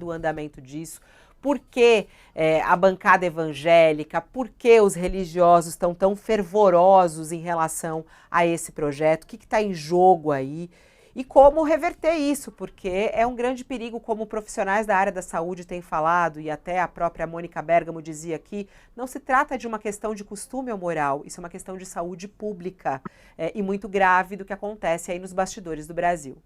o andamento disso, por que a bancada evangélica, por que os religiosos estão tão fervorosos em relação a esse projeto, o que está em jogo aí e como reverter isso, porque é um grande perigo, como profissionais da área da saúde têm falado, e até a própria Mônica Bergamo dizia aqui, não se trata de uma questão de costume ou moral, isso é uma questão de saúde pública e muito grave do que acontece aí nos bastidores do Brasil.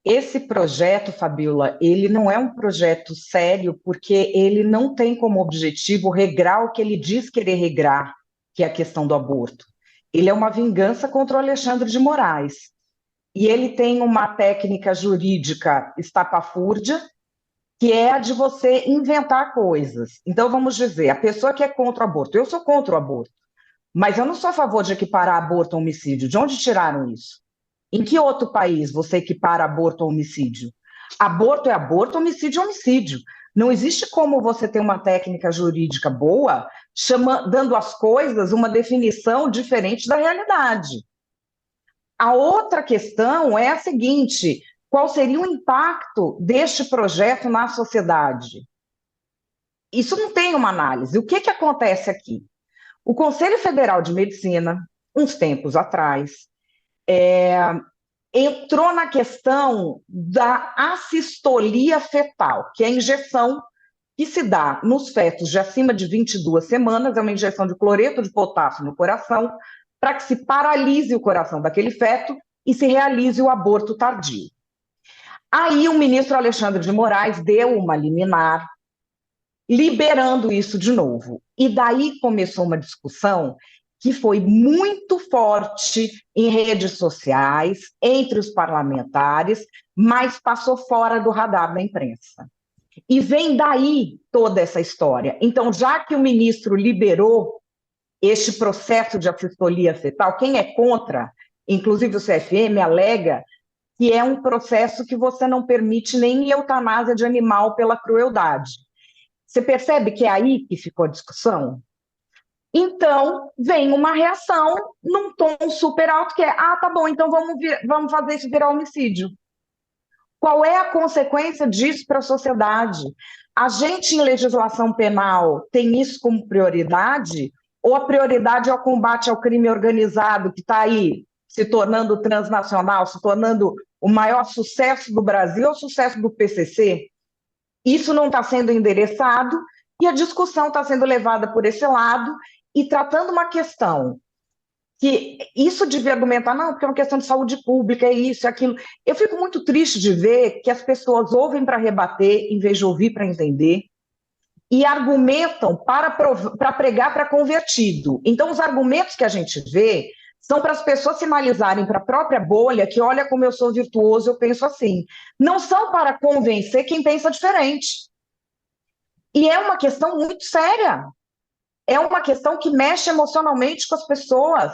Esse projeto, Fabiola, ele não é um projeto sério porque ele não tem como objetivo regrar o que ele diz querer regrar, que é a questão do aborto. Ele é uma vingança contra o Alexandre de Moraes. E ele tem uma técnica jurídica estapafúrdia, que é a de você inventar coisas. Então, vamos dizer, a pessoa que é contra o aborto, eu sou contra o aborto, mas eu não sou a favor de equiparar aborto a homicídio. De onde tiraram isso? Em que outro país você equipara aborto a homicídio? Aborto é aborto, homicídio é homicídio. Não existe como você ter uma técnica jurídica boa, dando às coisas uma definição diferente da realidade. A outra questão é a seguinte: qual seria o impacto deste projeto na sociedade? Isso não tem uma análise. O que acontece aqui? O Conselho Federal de Medicina, uns tempos atrás, entrou na questão da assistolia fetal, que é a injeção que se dá nos fetos de acima de 22 semanas, é uma injeção de cloreto de potássio no coração, para que se paralise o coração daquele feto e se realize o aborto tardio. Aí o ministro Alexandre de Moraes deu uma liminar, liberando isso de novo. E daí começou uma discussão que foi muito forte em redes sociais, entre os parlamentares, mas passou fora do radar da imprensa. E vem daí toda essa história. Então, já que o ministro liberou este processo de assistolia fetal, quem é contra, inclusive o CFM, alega que é um processo que você não permite nem eutanásia de animal pela crueldade. Você percebe que é aí que ficou a discussão? Então, vem uma reação num tom super alto, que é, tá bom, então vamos fazer isso virar homicídio. Qual é a consequência disso para a sociedade? A gente, em legislação penal, tem isso como prioridade? Ou a prioridade é o combate ao crime organizado, que está aí se tornando transnacional, se tornando o maior sucesso do Brasil, o sucesso do PCC? Isso não está sendo endereçado e a discussão está sendo levada por esse lado e tratando uma questão que isso devia argumentar, não, porque é uma questão de saúde pública, é isso, é aquilo. Eu fico muito triste de ver que as pessoas ouvem para rebater, em vez de ouvir para entender, e argumentam para pregar para convertido. Então, os argumentos que a gente vê são para as pessoas sinalizarem para a própria bolha que, olha como eu sou virtuoso, eu penso assim. Não são para convencer quem pensa diferente. E é uma questão muito séria. É uma questão que mexe emocionalmente com as pessoas.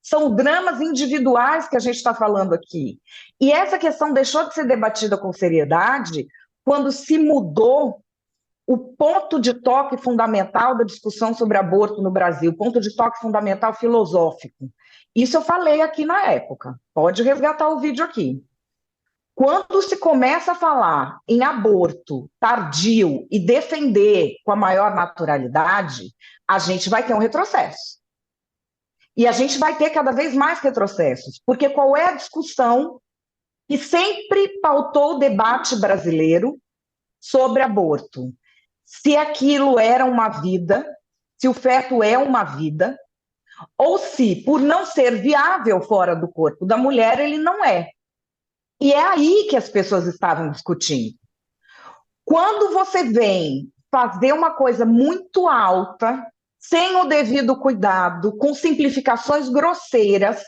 São dramas individuais que a gente está falando aqui. E essa questão deixou de ser debatida com seriedade quando se mudou o ponto de toque fundamental da discussão sobre aborto no Brasil, ponto de toque fundamental filosófico. Isso eu falei aqui na época. Pode resgatar o vídeo aqui. Quando se começa a falar em aborto tardio e defender com a maior naturalidade, a gente vai ter um retrocesso. E a gente vai ter cada vez mais retrocessos, porque qual é a discussão que sempre pautou o debate brasileiro sobre aborto? Se aquilo era uma vida, se o feto é uma vida, ou se, por não ser viável fora do corpo da mulher, ele não é. E é aí que as pessoas estavam discutindo. Quando você vem fazer uma coisa muito alta, sem o devido cuidado, com simplificações grosseiras,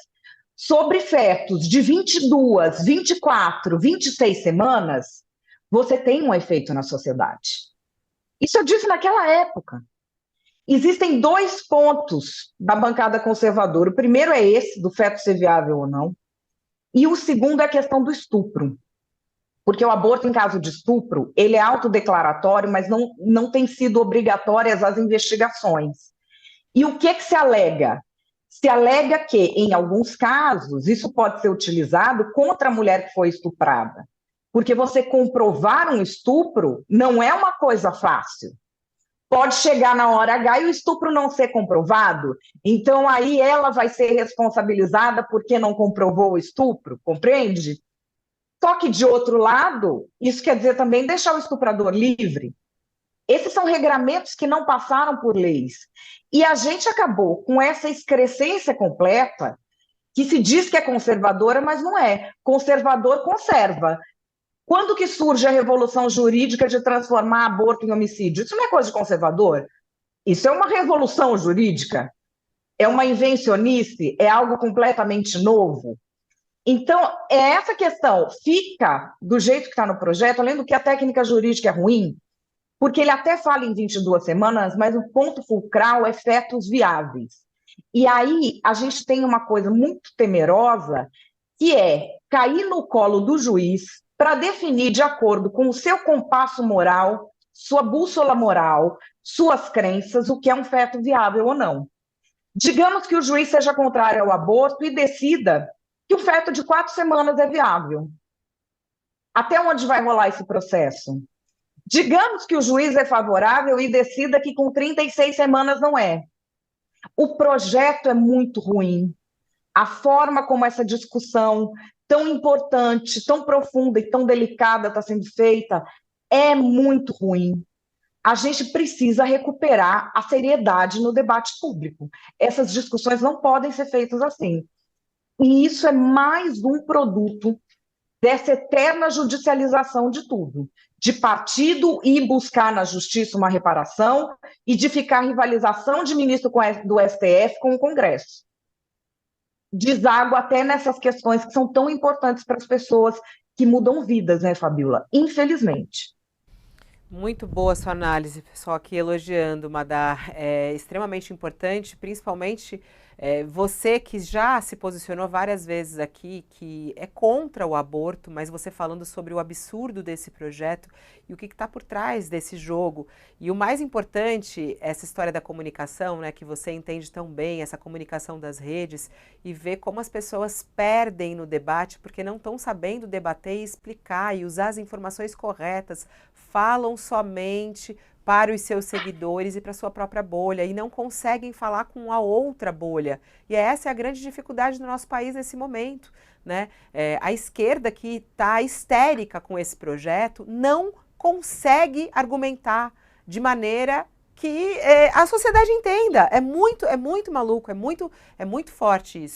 sobre fetos de 22, 24, 26 semanas, você tem um efeito na sociedade. Isso eu disse naquela época. Existem dois pontos da bancada conservadora. O primeiro é esse, do feto ser viável ou não. E o segundo é a questão do estupro. Porque o aborto em caso de estupro, ele é autodeclaratório, mas não tem sido obrigatórias as investigações. E o que se alega? Se alega que, em alguns casos, isso pode ser utilizado contra a mulher que foi estuprada. Porque você comprovar um estupro não é uma coisa fácil. Pode chegar na hora H e o estupro não ser comprovado. Então, aí ela vai ser responsabilizada porque não comprovou o estupro, compreende? Só que, de outro lado, isso quer dizer também deixar o estuprador livre. Esses são regramentos que não passaram por leis. E a gente acabou com essa excrescência completa, que se diz que é conservadora, mas não é. Conservador conserva. Quando que surge a revolução jurídica de transformar aborto em homicídio? Isso não é coisa de conservador? Isso é uma revolução jurídica? É uma invencionice? É algo completamente novo? Então, é essa questão. Fica do jeito que está no projeto, além do que a técnica jurídica é ruim, porque ele até fala em 22 semanas, mas o ponto fulcral é fetos viáveis. E aí a gente tem uma coisa muito temerosa, que é cair no colo do juiz para definir, de acordo com o seu compasso moral, sua bússola moral, suas crenças, o que é um feto viável ou não. Digamos que o juiz seja contrário ao aborto e decida que o feto de 4 semanas é viável. Até onde vai rolar esse processo? Digamos que o juiz é favorável e decida que com 36 semanas não é. O projeto é muito ruim. A forma como essa discussão tão importante, tão profunda e tão delicada está sendo feita é muito ruim. A gente precisa recuperar a seriedade no debate público. Essas discussões não podem ser feitas assim. E isso é mais um produto dessa eterna judicialização de tudo, de partido ir buscar na justiça uma reparação e de ficar rivalização de ministro do STF com o Congresso. Deságua até nessas questões que são tão importantes para as pessoas que mudam vidas, né, Fabiola? Infelizmente. Muito boa sua análise, pessoal aqui elogiando, Madar. É extremamente importante, principalmente você que já se posicionou várias vezes aqui, que é contra o aborto, mas você falando sobre o absurdo desse projeto e o que está por trás desse jogo. E o mais importante, essa história da comunicação, né, que você entende tão bem, essa comunicação das redes, e ver como as pessoas perdem no debate porque não estão sabendo debater e explicar e usar as informações corretas, falam somente para os seus seguidores e para a sua própria bolha e não conseguem falar com a outra bolha. E essa é a grande dificuldade do nosso país nesse momento, né? A esquerda que está histérica com esse projeto não consegue argumentar de maneira que a sociedade entenda. É muito maluco, é muito forte isso.